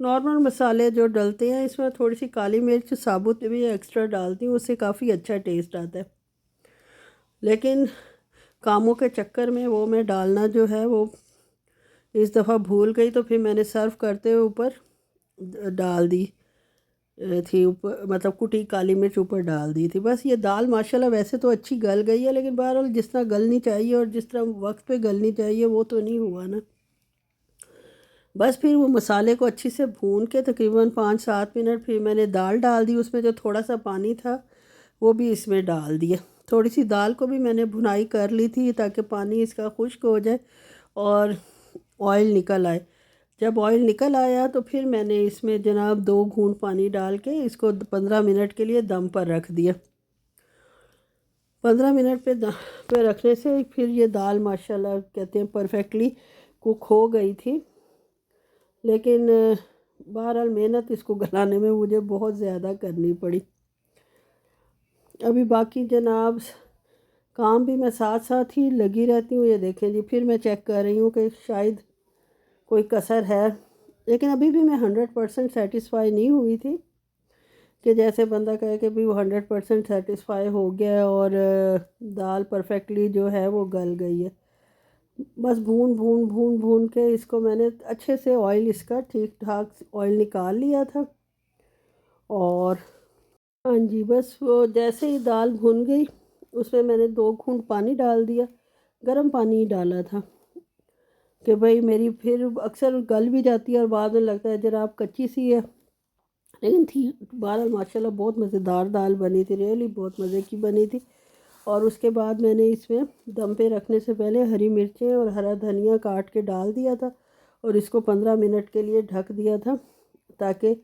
Normal مسالے جو ڈلتے ہیں اس میں تھوڑی سی کالی مرچ ثابت بھی ایکسٹرا ڈالتی ہوں، اس سے کافی اچھا ٹیسٹ آتا ہے، لیکن کاموں کے چکر میں وہ میں ڈالنا جو ہے وہ اس دفعہ بھول گئی، تو پھر میں نے سرو کرتے ہوئے اوپر ڈال دی تھی، اوپر مطلب کٹی کالی مرچ اوپر ڈال دی تھی۔ بس یہ دال ماشاءاللہ ویسے تو اچھی گل گئی ہے، لیکن بہرحال جس طرح گلنی چاہیے اور جس طرح وقت پہ گلنی چاہیے وہ تو نہیں ہوا نا۔ بس پھر وہ مسالے کو اچھی سے بھون کے تقریباً 5-7 منٹ پھر میں نے دال ڈال دی، اس میں جو تھوڑا سا پانی تھا وہ بھی اس میں ڈال دیا۔ تھوڑی سی دال کو بھی میں نے بھنائی کر لی تھی تاکہ پانی اس کا خشک ہو جائے اور آئل نکل آئے۔ جب آئل نکل آیا تو پھر میں نے اس میں جناب 2 گھونٹ پانی ڈال کے اس کو 15 منٹ کے لیے دم پر رکھ دیا۔ 15 منٹ پہ رکھنے سے پھر یہ دال ماشاءاللہ کہتے ہیں پرفیکٹلی کوک ہو گئی تھی، لیکن بہرحال محنت اس کو گلانے میں مجھے بہت زیادہ کرنی پڑی۔ ابھی باقی جناب کام بھی میں ساتھ ساتھ ہی لگی رہتی ہوں۔ یہ دیکھیں جی، پھر میں چیک کر رہی ہوں کہ شاید کوئی کسر ہے، لیکن ابھی بھی میں 100% سیٹسفائی نہیں ہوئی تھی کہ جیسے بندہ کہے کہ بھی وہ 100% سیٹسفائی ہو گیا اور دال پرفیکٹلی جو ہے وہ گل گئی ہے۔ بس بھون کے اس کو میں نے اچھے سے آئل اس کا ٹھیک ٹھاک آئل نکال لیا تھا، اور ہاں جی بس وہ جیسے ہی دال بھن گئی اس میں نے 2 گھونٹ پانی ڈال دیا، گرم پانی ڈالا تھا کہ بھئی میری پھر اکثر گل بھی جاتی ہے اور بعد میں لگتا ہے جناب کچی سی ہے، لیکن تھی بہرحال ماشاءاللہ بہت مزیدار دال بنی تھی، ریئلی بہت مزے کی بنی تھی۔ اور اس کے بعد میں نے اس میں دم پہ رکھنے سے پہلے ہری مرچیں اور ہرا دھنیا کاٹ کے ڈال دیا تھا اور اس کو 15 منٹ کے لیے ڈھک دیا تھا تاکہ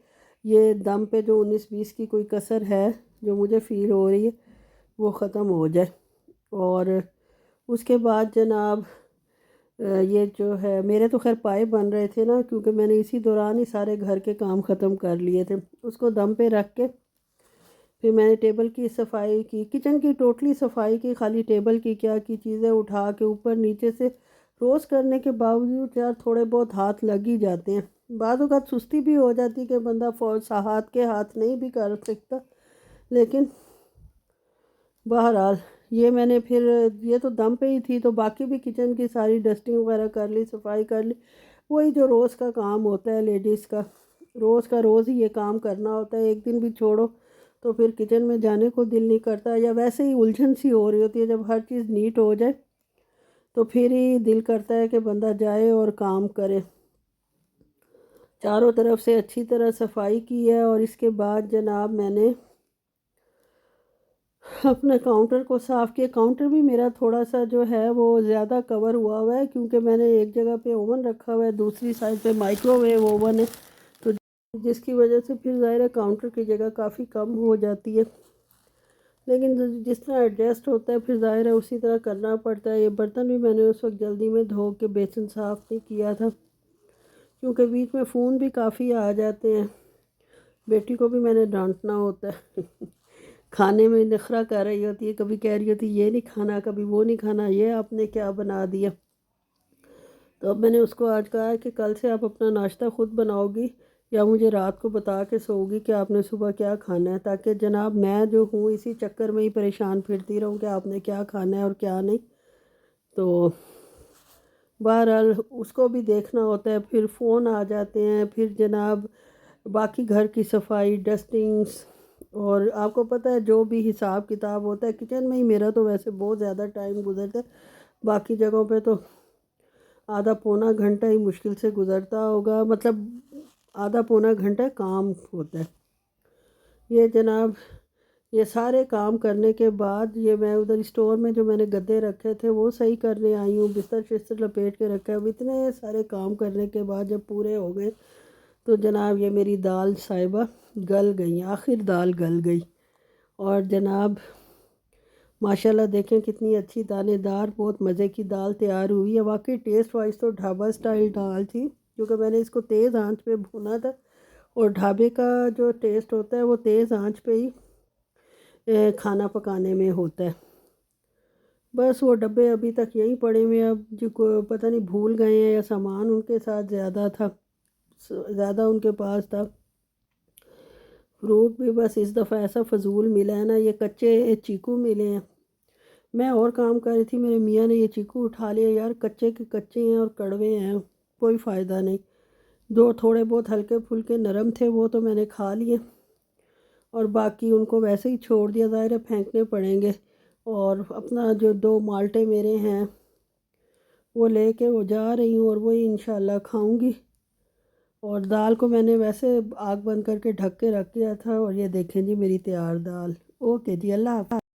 یہ دم پہ جو 19-20 کی کوئی کسر ہے جو مجھے فیل ہو رہی ہے وہ ختم ہو جائے۔ اور اس کے بعد جناب یہ جو ہے میرے تو خیر پائے بن رہے تھے نا، کیونکہ میں نے اسی دوران ہی سارے گھر کے کام ختم کر لیے تھے۔ اس کو دم پہ رکھ کے پھر میں نے ٹیبل کی صفائی کی، کچن کی ٹوٹلی صفائی کی، خالی ٹیبل کی کیا کی چیزیں اٹھا کے اوپر نیچے سے روز کرنے کے باوجود یار تھوڑے بہت ہاتھ لگ ہی جاتے ہیں، بعض اوقات سستی بھی ہو جاتی کہ بندہ ہاتھ کے ہاتھ نہیں بھی کر سکتا، لیکن بہرحال یہ میں نے پھر یہ تو دم پہ ہی تھی تو باقی بھی کچن کی ساری ڈسٹنگ وغیرہ کر لی، صفائی کر لی، وہی جو روز کا کام ہوتا ہے لیڈیز کا، روز ہی یہ کام کرنا ہوتا ہے، ایک دن بھی چھوڑو تو پھر کچن میں جانے کو دل نہیں کرتا، یا ویسے ہی الجھن سی ہو رہی ہوتی ہے۔ جب ہر چیز نیٹ ہو جائے تو پھر ہی دل کرتا ہے کہ بندہ جائے اور کام کرے۔ چاروں طرف سے اچھی طرح صفائی کی ہے، اور اس کے بعد جناب میں نے اپنے کاؤنٹر کو صاف کیا۔ کاؤنٹر بھی میرا تھوڑا سا جو ہے وہ زیادہ کور ہوا ہے، کیونکہ میں نے ایک جگہ پہ اوون رکھا ہوا ہے، دوسری سائڈ پہ مائکرو ویو اوون ہے، تو جس کی وجہ سے پھر ظاہر ہے کاؤنٹر کی جگہ کافی کم ہو جاتی ہے، لیکن جس طرح ایڈجسٹ ہوتا ہے پھر ظاہر ہے اسی طرح کرنا پڑتا ہے۔ یہ برتن بھی میں نے اس وقت جلدی میں دھو کے بیسن صاف نہیں کیا تھا، کیونکہ بیچ میں فون بھی کافی آ جاتے ہیں، بیٹی کو بھی میں نے ڈانٹنا ہوتا ہے کھانے میں نخرہ کر رہی ہوتی ہے، کبھی کہہ رہی ہوتی ہے یہ نہیں کھانا، کبھی وہ نہیں کھانا، یہ آپ نے کیا بنا دیا۔ تو اب میں نے اس کو آج کہا ہے کہ کل سے آپ اپنا ناشتہ خود بناؤ گی یا مجھے رات کو بتا کے سوؤ گی کہ آپ نے صبح کیا کھانا ہے، تاکہ جناب میں جو ہوں اسی چکر میں ہی پریشان پھرتی رہوں کہ آپ نے کیا کھانا ہے اور کیا نہیں۔ تو بہرحال اس کو بھی دیکھنا ہوتا ہے، پھر فون آ جاتے ہیں، پھر جناب باقی گھر کی صفائی، ڈسٹنگز، اور آپ کو پتہ ہے جو بھی حساب کتاب ہوتا ہے کچن میں ہی میرا تو ویسے بہت زیادہ ٹائم گزرتا ہے، باقی جگہوں پہ تو آدھا پونا گھنٹہ ہی مشکل سے گزرتا ہوگا، مطلب آدھا پونا گھنٹہ کام ہوتا ہے۔ یہ جناب یہ سارے کام کرنے کے بعد یہ میں ادھر اسٹور میں جو میں نے گدے رکھے تھے وہ صحیح کرنے آئی ہوں، بستر شستر لپیٹ کے رکھا ہے۔ اب اتنے سارے کام کرنے کے بعد جب پورے ہو گئے تو جناب یہ میری دال صاحبہ گل گئی، آخر دال گل گئی، اور جناب ماشاءاللہ دیکھیں کتنی اچھی دانے دار بہت مزے کی دال تیار ہوئی ہے۔ واقعی ٹیسٹ وائز تو ڈھابا سٹائل دال تھی، کیونکہ میں نے اس کو تیز آنچ پہ بھونا تھا، اور ڈھابے کا جو ٹیسٹ ہوتا ہے وہ تیز آنچ پہ ہی کھانا پکانے میں ہوتا ہے۔ بس وہ ڈبے ابھی تک یہیں پڑے ہوئے ہیں، اب جو پتہ نہیں بھول گئے ہیں یا سامان ان کے ساتھ زیادہ تھا، زیادہ ان کے پاس تھا۔ فروٹ بھی بس اس دفعہ ایسا فضول ملا ہے نا، یہ کچے چیکو ملے ہیں۔ میں اور کام کر رہی تھی، میرے میاں نے یہ چیکو اٹھا لیا، یار کچے کے کچے ہیں اور کڑوے ہیں، کوئی فائدہ نہیں۔ جو تھوڑے بہت ہلکے پھلکے نرم تھے وہ تو میں نے کھا لیے، اور باقی ان کو ویسے ہی چھوڑ دیا، ظاہر ہے پھینکنے پڑیں گے۔ اور اپنا جو 2 مالٹے میرے ہیں وہ لے کے وہ جا رہی ہوں، اور وہی انشاءاللہ کھاؤں گی۔ اور دال کو میں نے ویسے آگ بند کر کے ڈھک کے رکھ دیا تھا، اور یہ دیکھیں جی میری تیار دال۔ اوکے جی، اللہ حافظ۔